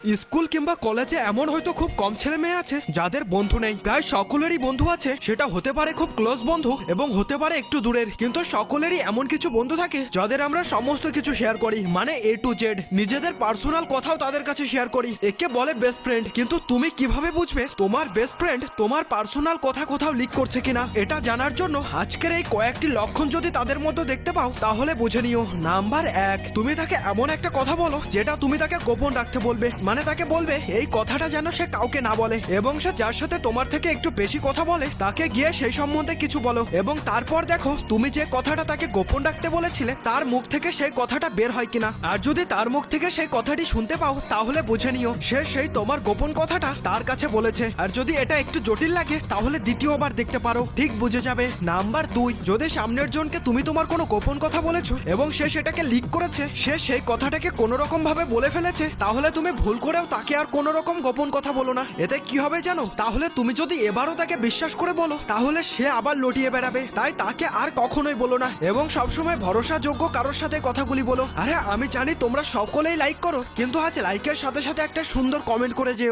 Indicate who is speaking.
Speaker 1: School কিংবা কলেজে এমন হয়তো খুব কম ছেলে মেয়ে আছে যাদের বন্ধু নেই। প্রায় সকলেরই বন্ধু আছে, সেটা হতে পারে খুব ক্লোজ বন্ধু এবং হতে পারে একটু দূরের, কিন্তু সকলেরই এমন কিছু বন্ধু থাকে যাদের আমরা সমস্ত কিছু শেয়ার করি, মানে এ টু জেড। নিজেদের পার্সোনাল কথাও তাদের কাছে শেয়ার করি, একে বলে বেস্ট ফ্রেন্ড। কিন্তু তুমি কিভাবে বুঝবে তোমার বেস্ট ফ্রেন্ড তোমার পার্সোনাল কথা কোথাও লিক করছে কিনা? এটা জানার জন্য আজকের এই কয়েকটি লক্ষণ যদি তাদের মধ্যে দেখতে পাও তাহলে বুঝে নিও। নাম্বার 1, তুমি তাকে এমন একটা কথা বলো যেটা তুমি তাকে গোপন রাখতে বলবে, মানে তাকে বলবে এই কথাটা যেন সে কাউকে না বলে, এবং সে যার সাথে তোমার থেকে একটু বেশি কথা বলে তাকে গিয়ে সেই সম্বন্ধে কিছু বলো, এবং তারপর দেখো তুমি যে কথাটা তাকে গোপন রাখতে বলেছিলে তার মুখ থেকে সেই কথাটা বের হয় কিনা। আর যদি তার মুখ থেকে সেই কথাটি শুনতে পাও তাহলে বুঝে নিও সে সেই তোমার গোপন কথাটা তার কাছে বলেছে। আর যদি এটা একটু জটিল লাগে তাহলে দ্বিতীয়বার দেখতে পারো, ঠিক বুঝে যাবে। নাম্বার 2, যদি সামনের জনকে তুমি তোমার কোনো গোপন কথা বলেছো এবং সে সেটাকে লিক করেছে, সে সেই কথাটাকে কোনো রকম ভাবে বলে ফেলেছে, তাহলে তুমি ভুল করেও তাকে আর কোনো রকম গোপন কথা বলো না। এতে কি হবে জানো? তাহলে তুমি যদি এবারও তাকে বিশ্বাস করে বলো তাহলে সে আবার লটিয়ে বেড়াবে। তাই তাকে আর কখনোই বলো না এবং সবসময় ভরসাযোগ্য কারোর সাথে কথাগুলি বলো। আরে আমি জানি তোমরা সকলেই লাইক করো, কিন্তু আজ লাইকের সাথে সাথে একটা সুন্দর কমেন্ট করে যেও।